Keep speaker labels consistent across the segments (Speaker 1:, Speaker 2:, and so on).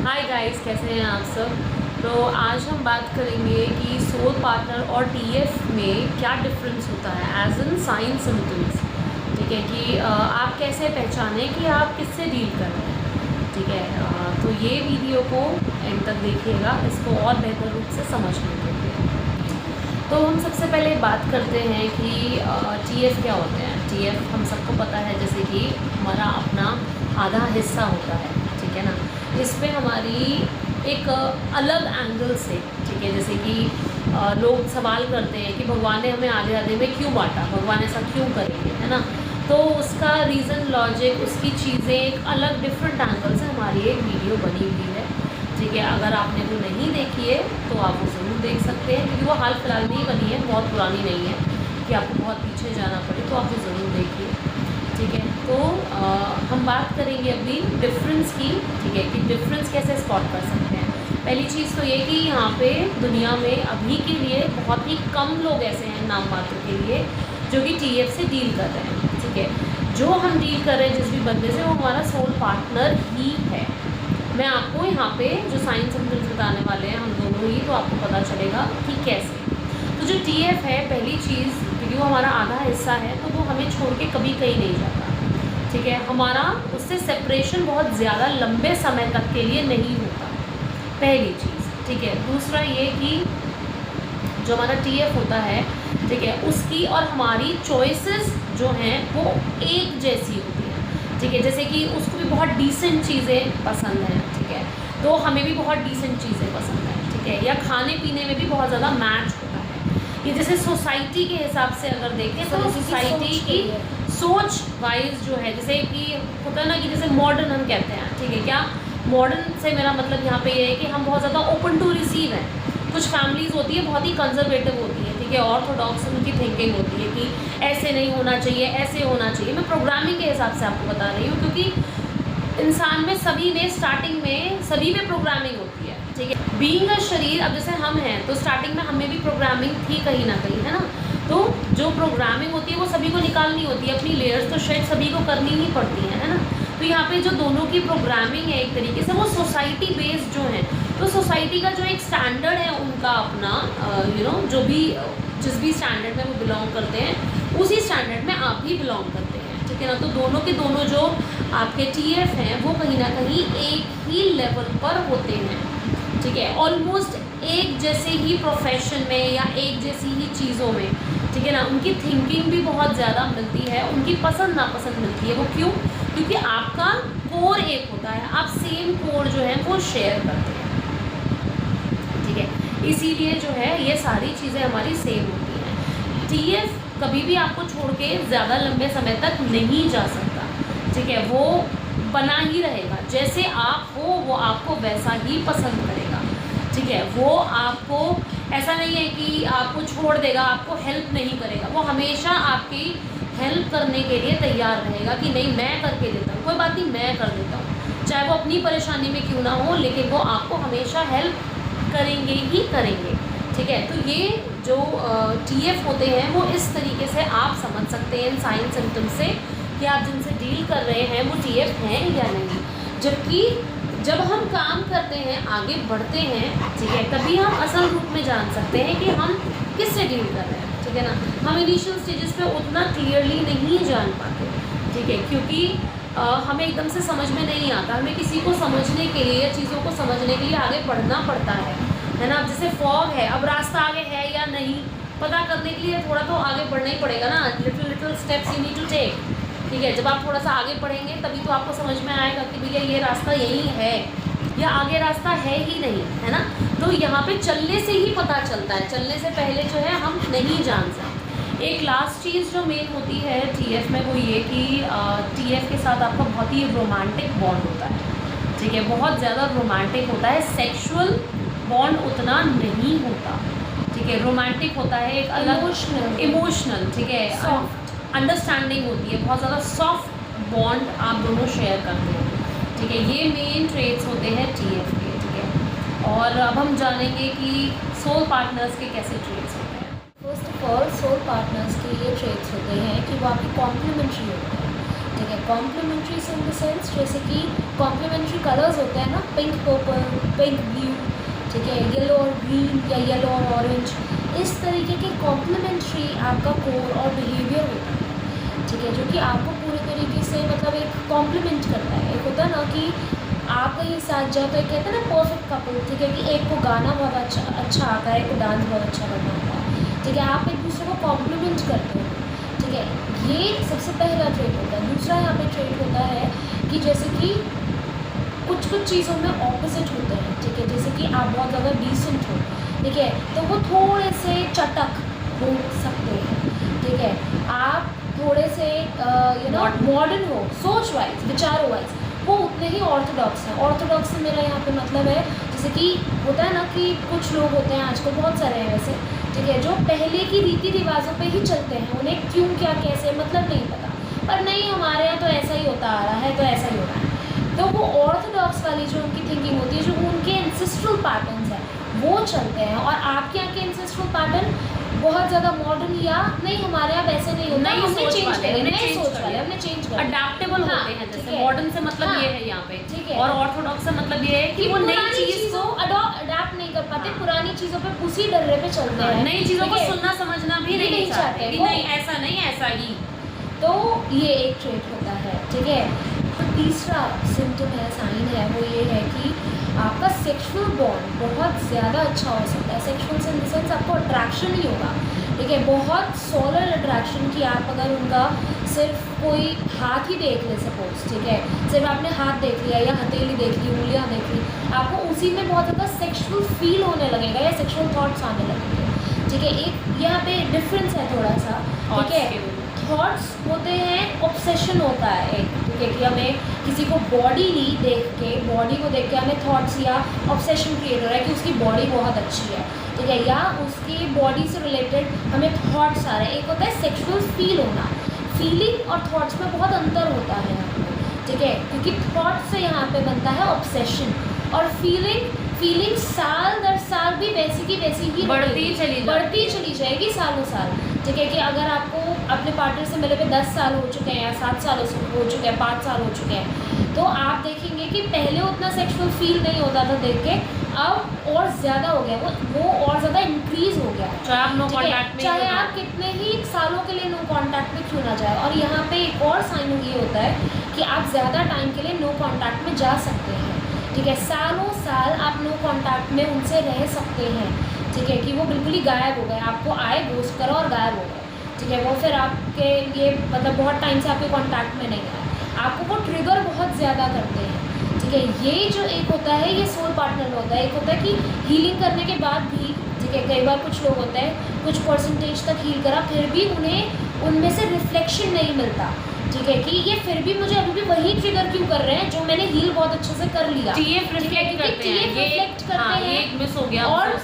Speaker 1: Hi guys, कैसे हैं आप सब। तो आज हम बात करेंगे कि सोल पार्टनर और टीएफ में क्या डिफरेंस होता है एज इन साइन सिम्टम्स। ठीक है कि आप कैसे पहचानें कि आप किससे डील कर रहे हैं। ठीक है, तो ये वीडियो को एंड तक देखिएगा इसको और बेहतर रूप से समझने के लिए। तो हम सबसे पहले बात करते हैं कि टीएफ क्या होते हैं। टीएफ हम सबको पता है, जैसे कि हमारा अपना आधा हिस्सा होता है। ठीक है ना, इस पे हमारी एक अलग एंगल से, ठीक है, जैसे कि लोग सवाल करते हैं कि भगवान ने हमें आधे आधे में क्यों बांटा, भगवान ऐसा क्यों करेंगे, है ना। तो उसका रीज़न, लॉजिक, उसकी चीज़ें एक अलग डिफरेंट एंगल से हमारी एक वीडियो बनी हुई है। ठीक है, अगर आपने वो नहीं देखी है तो आप वो ज़रूर देख सकते हैं, क्योंकि वो हाल फिलहाल में ही बनी है, बहुत पुरानी नहीं है कि आपको बहुत पीछे जाना पड़े, तो आप वो ज़रूर देखिए। ठीक है, तो हम बात करेंगे अभी डिफरेंस की। ठीक है, कि डिफरेंस कैसे स्पॉट कर सकते हैं। पहली चीज़ तो ये कि यहाँ पे दुनिया में अभी के लिए बहुत ही कम लोग ऐसे हैं नाम मात्र के लिए जो कि टीएफ से डील कर रहे हैं। ठीक है, जो हम डील कर रहे हैं जिस भी बंदे से, वो हमारा सोल पार्टनर ही है। मैं आपको यहाँ पे जो साइन सिम्टम्स बताने वाले हैं हम दोनों ही, तो आपको पता चलेगा कि कैसे। तो जो टीएफ है, पहली चीज़, क्योंकि वो हमारा आधा हिस्सा है, तो वो हमें छोड़ के कभी कहीं नहीं जाता। ठीक है, हमारा उससे सेपरेशन बहुत ज़्यादा लंबे समय तक के लिए नहीं होता, पहली चीज़। ठीक है, दूसरा ये कि जो हमारा टीएफ होता है, ठीक है, उसकी और हमारी चॉइसेस जो हैं वो एक जैसी होती हैं। ठीक है, जैसे कि उसको भी बहुत डिसेंट चीज़ें पसंद हैं। ठीक है, तो हमें भी बहुत डिसेंट चीज़ें पसंद हैं। ठीक है, या खाने पीने में भी बहुत ज़्यादा मैच होता है। ये जैसे सोसाइटी के हिसाब से अगर देखें तो सोसाइटी की सोच वाइज जो है, जैसे कि होता है ना कि जैसे मॉडर्न हम कहते हैं। ठीक है, क्या मॉडर्न से मेरा मतलब यहाँ पे ये है कि हम बहुत ज़्यादा ओपन टू रिसीव हैं। कुछ फैमिलीज़ होती है बहुत ही कंजर्वेटिव होती है। ठीक है, ऑर्थोडॉक्स उनकी थिंकिंग होती है कि ऐसे नहीं होना चाहिए, ऐसे होना चाहिए। मैं प्रोग्रामिंग के हिसाब से आपको बता रही हूँ, क्योंकि इंसान में सभी में स्टार्टिंग में सभी में प्रोग्रामिंग होती है। ठीक है, बीइंग अ शरीर, अब जैसे हम हैं तो स्टार्टिंग में हमें भी प्रोग्रामिंग थी कहीं ना कहीं, है ना। तो जो प्रोग्रामिंग होती है वो सभी को निकालनी होती है, अपनी लेयर्स तो शायद सभी को करनी ही पड़ती है ना। तो यहाँ पे जो दोनों की प्रोग्रामिंग है एक तरीके से, वो सोसाइटी बेस्ड जो है, तो सोसाइटी का जो एक स्टैंडर्ड है उनका अपना, जो भी जिस भी स्टैंडर्ड में वो बिलोंग करते हैं, उसी स्टैंडर्ड में आप भी बिलोंग करते हैं। ठीक है ना, तो दोनों के दोनों जो आपके टीएफ हैं वो कहीं ना कहीं एक ही लेवल पर होते हैं। ठीक है, ऑलमोस्ट एक जैसे ही प्रोफेशन में या एक जैसी ही चीज़ों में। ठीक है ना, उनकी थिंकिंग भी बहुत ज़्यादा मिलती है, उनकी पसंद नापसंद मिलती है। वो क्यों? क्योंकि आपका कोर एक होता है, आप सेम कोर जो है वो शेयर करते हैं। ठीक है, इसीलिए जो है ये सारी चीज़ें हमारी सेम होती हैं। टीएफ कभी भी आपको छोड़ के ज़्यादा लंबे समय तक नहीं जा सकता। ठीक है, वो बना ही रहेगा, जैसे आप हो वो आपको वैसा ही पसंद करेगा। ठीक है, वो आपको ऐसा नहीं है कि आपको छोड़ देगा, आपको हेल्प नहीं करेगा, वो हमेशा आपकी हेल्प करने के लिए तैयार रहेगा कि नहीं मैं करके देता हूँ, कोई बात नहीं मैं कर देता हूँ, चाहे वो अपनी परेशानी में क्यों ना हो, लेकिन वो आपको हमेशा हेल्प करेंगे ही करेंगे। ठीक है, तो ये जो टीएफ होते हैं वो इस तरीके से आप समझ सकते हैं इन साइन सिम्टम्स से कि आप जिनसे डील कर रहे हैं वो टीएफ हैं या नहीं। जबकि जब हम काम करते हैं, आगे बढ़ते हैं, ठीक है, तभी हम असल रूप में जान सकते हैं कि हम किससे डील कर रहे हैं। ठीक है ना, हम इनिशियल स्टेजेस पे उतना क्लियरली नहीं जान पाते। ठीक है, क्योंकि हमें एकदम से समझ में नहीं आता, हमें किसी को समझने के लिए या चीज़ों को समझने के लिए आगे बढ़ना पड़ता है ना। जैसे फॉग है, अब रास्ता आगे है या नहीं पता करने के लिए थोड़ा तो आगे बढ़ना ही पड़ेगा ना, little steps you need to take. ठीक है, जब आप थोड़ा सा आगे बढ़ेंगे तभी तो आपको समझ में आएगा कि भैया ये रास्ता यही है या आगे रास्ता है ही नहीं, है ना। तो यहाँ पे चलने से ही पता चलता है, चलने से पहले जो है हम नहीं जान सकते। एक लास्ट चीज़ जो मेन होती है टीएफ में, वो ये कि टीएफ के साथ आपका बहुत ही रोमांटिक बॉन्ड होता है। ठीक है, बहुत ज़्यादा रोमांटिक होता है, सेक्सुअल बॉन्ड उतना नहीं होता। ठीक है, रोमांटिक होता है, एक अलग इमोशनल, ठीक है, अंडरस्टैंडिंग होती है, बहुत ज़्यादा सॉफ्ट बॉन्ड आप दोनों शेयर करते हैं। ठीक है, ये मेन ट्रेट्स होते हैं टीएफ के। ठीक है, और अब हम जानेंगे कि सोल पार्टनर्स के कैसे ट्रेट्स होते हैं।
Speaker 2: First of all soul partners के ये ट्रेट्स होते हैं कि वो आपके कॉम्प्लीमेंट्री होते हैं।
Speaker 1: ठीक है। कॉम्प्लीमेंट्रीज इन द सेंस जैसे कि कॉम्प्लीमेंट्री कलर्स होते हैं ना, पिंक पर्पल, पिंक ब्लू, ठीक है, येलो और ग्रीन या येलो और ऑरेंज, इस तरीके के कॉम्प्लीमेंट्री आपका कोर और बिहेवियर होता है, ठीक है, जो कि आपको पूरे तरीके से मतलब एक कॉम्प्लीमेंट करता है। एक होता है ना कि आप कहीं साथ जाओ तो एक कहते हैं ना परफेक्ट कपल, ठीक है, कि एक को गाना बहुत अच्छा आता है, एक को डांस बहुत अच्छा करना आता है, ठीक है, आप एक दूसरे को कॉम्प्लीमेंट करते हो, ठीक है। ये सबसे पहला ट्रेट होता है। दूसरा यहाँ पे ट्रेट होता है कि जैसे कि कुछ चीज़ों में ऑपोजिट होते हैं, ठीक है, जैसे कि आप बहुत ज़्यादा डिसेंट हो, ठीक है, तो वो थोड़े से चटक हो सकते हैं, ठीक है। आप थोड़े से मॉडर्न हो, सोच वाइज, विचारों वाइज, वो उतने ही ऑर्थोडॉक्स हैं। ऑर्थोडॉक्स से मेरा यहाँ पे मतलब है जैसे कि होता है ना कि कुछ लोग होते हैं, आजकल बहुत सारे हैं वैसे, ठीक है, जो पहले की रीति रिवाजों पे ही चलते हैं, उन्हें क्यों क्या कैसे मतलब नहीं पता, पर नहीं हमारे यहाँ तो ऐसा ही होता आ रहा है तो ऐसा ही हो रहा है। तो वो ऑर्थोडॉक्स वाली जो उनकी थिंकिंग होती है, जो उनके एंसेस्ट्रल पैटर्न्स हैं वो चलते हैं, और आपके यहाँ के एंसेस्ट्रल पैटर्न बहुत ज़्यादा मॉडर्न या नहीं, हमारे यहाँ वैसे नहीं होता, हमने चेंज करें, नई सोच वाले हमने चेंज कर,
Speaker 2: अडेप्टेबल होते हैं। जैसे मॉडर्न से मतलब ये है यहाँ पे,
Speaker 1: ठीक है,
Speaker 2: और ऑर्थोडॉक्स से मतलब ये है कि वो नई चीज को
Speaker 1: अडॉप्ट नहीं कर पाते, पुरानी चीज़ों पे उसी डर्रे पे चलते हैं,
Speaker 2: नई चीज़ों को सुनना समझना भी नहीं चाहते कि नहीं ऐसा नहीं ऐसा ही।
Speaker 1: तो ये एक ट्रेट होता है, ठीक है। तो तीसरा सिम्टम है, साइन है, वो ये है कि आपका सेक्सुअल बॉन्ड बहुत ज़्यादा अच्छा हो सकता है। सेक्सुअल इन द सेंस आपको अट्रैक्शन ही होगा, ठीक है, बहुत सॉलिड अट्रैक्शन की आप अगर उनका सिर्फ कोई हाथ ही देख ले सपोज, ठीक है, सिर्फ आपने हाथ देख लिया या हथेली देख ली, उंगलियाँ देख ली, आपको उसी में बहुत ज़्यादा सेक्सुअल फील होने लगेगा या सेक्सुअल थॉट्स आने लगेंगे, ठीक है। एक यहाँ पे डिफरेंस है थोड़ा सा, ठीक है। थॉट्स होते हैं, ऑब्सेशन होता है एक, ठीक है, कि हमें किसी को बॉडी ही देख के, बॉडी को देख के हमें थॉट्स या ऑब्सेशन क्रिएट हो रहा है कि उसकी बॉडी बहुत अच्छी है, ठीक है, या उसकी बॉडी से रिलेटेड हमें थॉट्स आ रहे हैं। एक होता है सेक्सुअल फील होना, फीलिंग और थॉट्स में बहुत अंतर होता है यहाँ पे, ठीक है, क्योंकि थॉट्स से यहाँ पे बनता है ऑब्सेशन, और फीलिंग साल दर साल भी वैसी की वैसी ही बढ़ती चली जाएगी सालों साल, ठीक है, कि अगर आपको अपने पार्टनर से मिले हुए 10 साल हो चुके हैं या 7 साल हो चुके हैं, 5 साल हो चुके हैं, तो आप देखेंगे कि पहले उतना सेक्सुअल फील नहीं होता था देख के, अब और ज़्यादा हो गया, वो और ज़्यादा इंक्रीज हो गया,
Speaker 2: चाहे आप नो कॉन्टैक्ट में,
Speaker 1: चाहे आप कितने ही सालों के लिए नो कॉन्टैक्ट में क्यों ना जाए। और यहाँ पे एक और साइन ये होता है कि आप ज़्यादा टाइम के लिए नो कॉन्टैक्ट में जा सकते हैं, ठीक है, सालों साल आप नो कॉन्टैक्ट में उनसे रह सकते हैं, ठीक है, कि वो बिल्कुल ही गायब हो गए, आपको आए, घोस्ट करो और गायब हो गए, ठीक है, वो फिर आपके ये मतलब बहुत टाइम से आपके कांटेक्ट में नहीं आए, आपको वो ट्रिगर बहुत ज़्यादा करते हैं, ठीक है। ये जो एक होता है ये सोल पार्टनर में होता है। एक होता है कि हीलिंग करने के बाद भी, ठीक है, कई बार कुछ लोग होते हैं कुछ परसेंटेज तक हील करा फिर भी उन्हें उनमें से रिफ्लेक्शन नहीं मिलता, ठीक है, कि ये फिर भी मुझे अभी भी वही ट्रिगर क्यों कर रहे हैं जो मैंने हील बहुत अच्छे से कर लिया,
Speaker 2: रिफ्लेक्ट करते हैं, ये मिस हो गया,
Speaker 1: और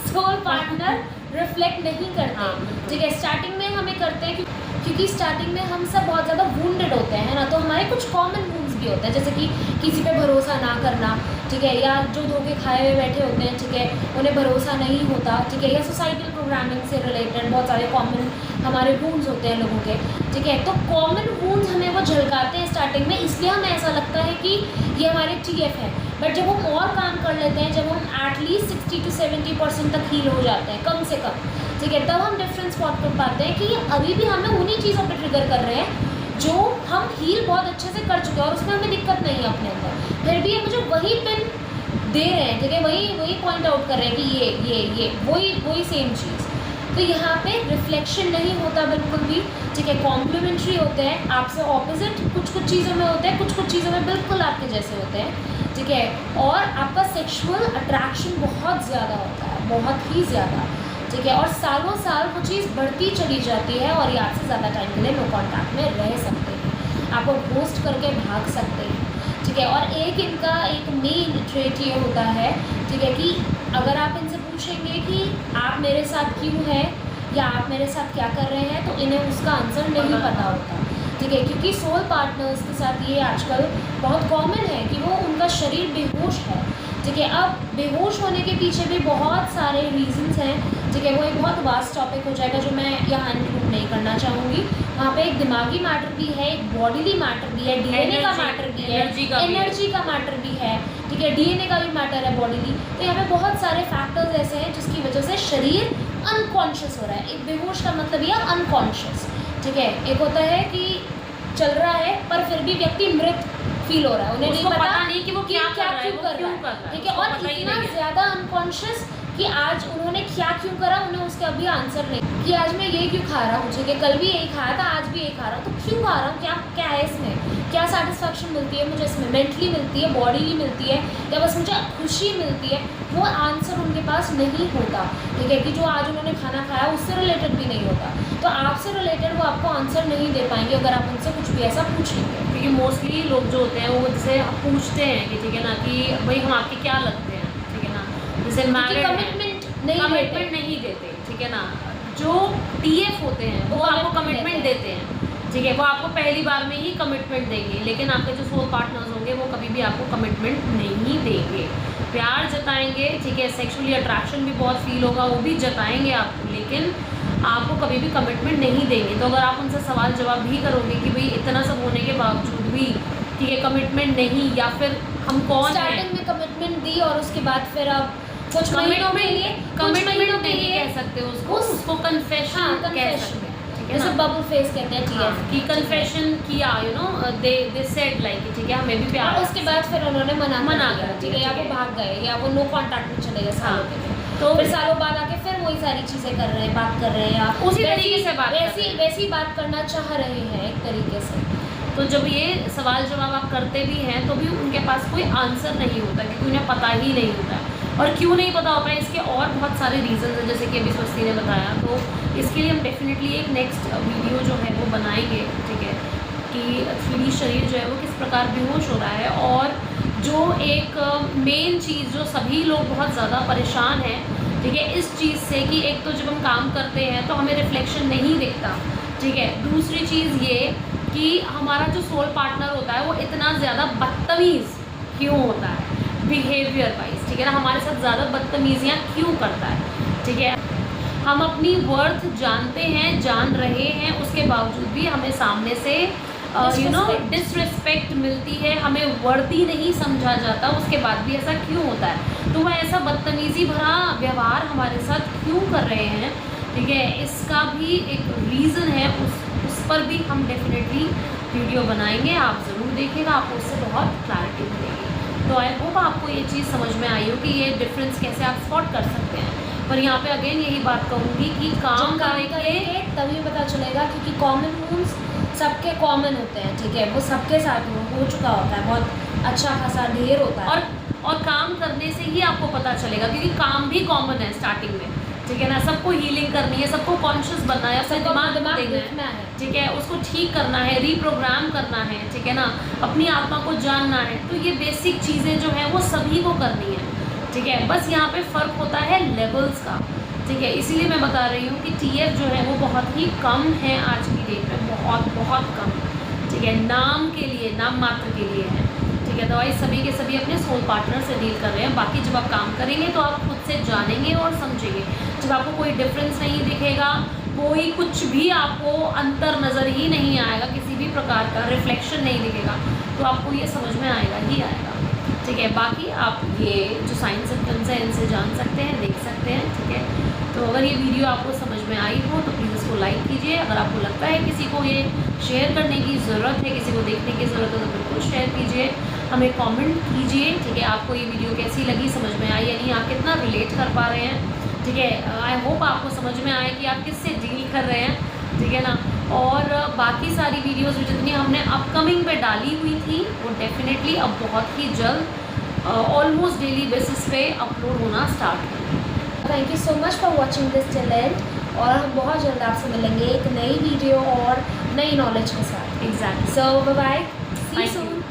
Speaker 1: सोल पार्टनर रिफ्लेक्ट नहीं करते, ठीक है। स्टार्टिंग में हमें करते हैं क्योंकि स्टार्टिंग में हम सब बहुत ज़्यादा वुंडेड होते हैं ना, तो हमारे कुछ कॉमन वुंड्स भी होते हैं, जैसे कि किसी पे भरोसा ना करना, ठीक है, या जो धोखे खाए हुए बैठे होते हैं, ठीक है, उन्हें भरोसा नहीं होता, ठीक है, या सोसाइटल प्रोग्रामिंग से रिलेटेड बहुत सारे कॉमन हमारे वुंड्स होते हैं लोगों के, ठीक है। तो कॉमन वुंड्स हमें वो झलकाते हैं स्टार्टिंग में, इसलिए हमें ऐसा लगता है कि ये हमारे TF है, बट जब हम और काम कर लेते हैं, जब हम एटलीस्ट 60 to 70% तक हील हो जाते हैं कम से कम, ठीक है, तब हम डिफरेंस स्पॉट कर पाते हैं कि अभी भी हमें उन्हीं चीज़ों पर ट्रिगर कर रहे हैं जो हम हील बहुत अच्छे से कर चुके हैं और उसमें हमें दिक्कत नहीं है अपने अंदर, फिर भी ये मुझे वही पिन दे रहे हैं, ठीक है, वही पॉइंट आउट कर रहे हैं कि ये वही सेम चीज़। तो यहाँ पे रिफ्लेक्शन नहीं होता बिल्कुल भी, ठीक है, कॉम्प्लीमेंट्री होते हैं, आपसे ऑपोजिट कुछ चीज़ों में होते हैं, कुछ चीज़ों में बिल्कुल आपके जैसे होते हैं, ठीक है, और आपका सेक्सुअल अट्रैक्शन बहुत ज़्यादा होता है, बहुत ही ज़्यादा, ठीक है, और सालों साल वो चीज़ बढ़ती चली जाती है और ये आपसे ज़्यादा टाइम के लिए नो कॉन्टैक्ट में रह सकते हैं, आपको घोस्ट करके भाग सकते हैं, ठीक है। और एक इनका एक मेन ट्रेट ये होता है, ठीक है, कि अगर आप इनसे पूछेंगे कि आप मेरे साथ क्यों हैं या आप मेरे साथ क्या कर रहे हैं, तो इन्हें उसका आंसर नहीं पता होता, ठीक है, क्योंकि सोल पार्टनर्स के साथ ये आजकल बहुत कॉमन है कि वो उनका शरीर बेहोश है, ठीक है। अब बेहोश होने के पीछे भी बहुत सारे रीजंस हैं, ठीक है, वो एक बहुत वास्ट टॉपिक हो जाएगा जो मैं यहाँ इंक्लूड
Speaker 3: नहीं करना चाहूँगी। वहाँ पे एक दिमागी मैटर भी है, एक बॉडीली मैटर भी है, डीएनए का मैटर भी है, एनर्जी का मैटर भी है, ठीक है, डीएनए का भी मैटर है बॉडीली। तो यहाँ पे बहुत सारे फैक्टर्स ऐसे हैं जिसकी वजह से शरीर अनकॉन्शियस हो रहा है। एक बेहोश का मतलब ये अनकॉन्शियस, ठीक है। एक होता है कि चल रहा है पर फिर भी व्यक्ति मृत फील हो रहा है, उन्हें नहीं पता
Speaker 2: नहीं कि वो क्या
Speaker 3: क्यों कर रहा है, ठीक है। और इतना ज़्यादा अनकॉन्शियस कि आज उन्होंने क्या क्यों करा, उन्हें उसके अभी आंसर नहीं कि आज मैं ये क्यों खा रहा हूँ, ठीक है, कल भी यही खाया था, आज भी यही खा रहा हूँ, तो क्यों खा रहा हूँ, क्या है इसमें, क्या सेटिस्फैक्शन मिलती है मुझे इसमें, मेंटली मिलती है, बॉडीली मिलती है, या बस मुझे खुशी मिलती है, वो आंसर उनके पास नहीं होता, ठीक है। कि जो आज उन्होंने खाना खाया उससे रिलेटेड भी नहीं होता, तो आपसे रिलेटेड वो आपको आंसर नहीं दे पाएंगे अगर आप उनसे कुछ भी ऐसा पूछेंगे।
Speaker 2: क्योंकि मोस्टली लोग जो होते हैं वो जैसे पूछते हैं कि ठीक है ना, कि भाई हम आपके क्या लगते हैं, ठीक है ना, जैसे
Speaker 3: कमिटमेंट
Speaker 2: नहीं देते, ठीक है ना। जो टीएफ होते हैं वो आपको कमिटमेंट देते हैं, ठीक है, वो आपको पहली बार में ही कमिटमेंट देंगे, लेकिन आपके जो सोल पार्टनर्स होंगे वो कभी भी आपको कमिटमेंट नहीं देंगे। प्यार जताएंगे, ठीक है, सेक्सुअली अट्रैक्शन भी बहुत फील होगा, वो भी जताएंगे आपको, लेकिन आपको कभी भी कमिटमेंट नहीं देंगे। तो अगर आप उनसे सवाल जवाब भी करोगे कि भाई इतना सब होने के बावजूद भी, ठीक है, कमिटमेंट नहीं, या फिर हम कौन हैं,
Speaker 3: स्टार्टिंग में कमिटमेंट दी और उसके बाद फिर आप कुछ महीनों के लिए
Speaker 2: कह सकते हो उसको कन्फेशन कह सकते हैं, ठीक है
Speaker 3: जैसे
Speaker 2: ना,
Speaker 3: बबल फेस कहते हैं टीएफ
Speaker 2: कि कन्फेशन किया, you know, they said like, ठीक है, हमें भी प्यार,
Speaker 3: और उसके बाद फिर उन्होंने मना
Speaker 2: कर
Speaker 3: दिया, ठीक है, या वो भाग गए या वो नो कांटेक्ट में चले गए सालों के लिए,
Speaker 2: तो
Speaker 3: फिर सालों बाद आके फिर वही सारी चीज़ें कर रहे हैं, बात कर रहे हैं, या
Speaker 2: उसी तरीके से बात
Speaker 3: वैसी बात करना चाह रहे हैं एक तरीके से।
Speaker 2: तो जब ये सवाल जवाब आप करते भी हैं तो भी उनके पास कोई आंसर नहीं होता, क्योंकि उन्हें पता ही नहीं होता है। और क्यों नहीं पता होता है, इसके और बहुत सारे रीज़न हैं, जैसे कि अभी स्वस्ति ने बताया। तो इसके लिए हम डेफिनेटली एक नेक्स्ट वीडियो जो है वो बनाएंगे, ठीक है, कि 3D शरीर जो है वो किस प्रकार बेहोश हो रहा है। और जो एक मेन चीज़ जो सभी लोग बहुत ज़्यादा परेशान हैं, ठीक है, इस चीज़ से कि एक तो जब हम काम करते हैं तो हमें रिफ्लेक्शन नहीं दिखता, ठीक है। दूसरी चीज़ ये कि हमारा जो सोल पार्टनर होता है वो इतना ज़्यादा बदतमीज़ क्यों होता है बिहेवियर वाइज, ठीक है ना, हमारे साथ ज़्यादा बदतमीजियाँ क्यों करता है, ठीक है। हम अपनी वर्थ जानते हैं, जान रहे हैं, उसके बावजूद भी हमें सामने से डिसरिस्पेक्ट मिलती है, हमें वर्दी नहीं समझा जाता, उसके बाद भी ऐसा क्यों होता है। तो वह ऐसा बदतमीज़ी भरा व्यवहार हमारे साथ क्यों कर रहे हैं, ठीक है, इसका भी एक रीज़न है, उस पर भी हम डेफिनेटली वीडियो बनाएंगे, आप ज़रूर देखिएगा, आपको उससे बहुत क्लैरिटी मिलेगी। तो आई होप आपको ये चीज़ समझ में आई हो कि ये डिफरेंस कैसे आप स्पॉट कर सकते हैं। पर यहाँ पे अगेन यही बात कहूँगी कि काम
Speaker 3: करेंगे तभी पता चलेगा, क्योंकि कॉमन रूल्स सबके कॉमन होते हैं, ठीक है, वो सबके साथ हो चुका होता है, बहुत अच्छा खासा ढेर होता है,
Speaker 2: और काम करने से ही आपको पता चलेगा, क्योंकि काम भी कॉमन है स्टार्टिंग में, ठीक है ना। सबको हीलिंग करनी है, सबको कॉन्शियस बनना है, अपने दिमाग देखना है, ठीक है, उसको ठीक करना है, रीप्रोग्राम करना है, ठीक है ना, अपनी आत्मा को जानना है। तो ये बेसिक चीज़ें जो हैं वो सभी को करनी है, ठीक है। बस यहाँ पे फ़र्क होता है लेवल्स का, ठीक है। इसीलिए मैं बता रही हूँ कि टीएफ जो है वो बहुत ही कम है आज की डेट में, बहुत कम, ठीक है, नाम के लिए, नाम मात्र के लिए है, ठीक है। दवाई सभी के सभी अपने सोल पार्टनर से डील कर रहे हैं। बाकी जब आप काम करेंगे तो आप खुद से जानेंगे और समझेंगे। जब आपको कोई डिफरेंस नहीं दिखेगा, कोई कुछ भी आपको अंतर नज़र ही नहीं आएगा, किसी भी प्रकार का रिफ्लेक्शन नहीं दिखेगा, तो आपको ये समझ में आएगा ही आएगा, ठीक है। बाकी आप ये जो साइन सिम्टम्स हैं इनसे जान सकते हैं, देख सकते हैं, ठीक है। तो अगर ये वीडियो आपको समझ में आई हो तो प्लीज़ इसको लाइक कीजिए। अगर आपको लगता है किसी को ये शेयर करने की ज़रूरत है, किसी को देखने की ज़रूरत है, तो बिल्कुल शेयर कीजिए, हमें कमेंट कीजिए, ठीक है। आपको ये वीडियो कैसी लगी, समझ में आई या नहीं, आप कितना रिलेट कर पा रहे हैं, ठीक है। आई होप आपको समझ में आए कि आप किससे डील कर रहे हैं, ठीक है ना। और बाकी सारी वीडियोज़ जितनी हमने अपकमिंग पे डाली हुई थी वो डेफिनेटली अब बहुत ही जल्द ऑलमोस्ट डेली बेसिस पे अपलोड होना स्टार्ट होगी।
Speaker 3: Thank you so much for watching this till and, और हम बहुत जल्द आपसे मिलेंगे एक नई वीडियो और नई नॉलेज के साथ।
Speaker 2: Exactly.
Speaker 3: So bye bye, see you soon.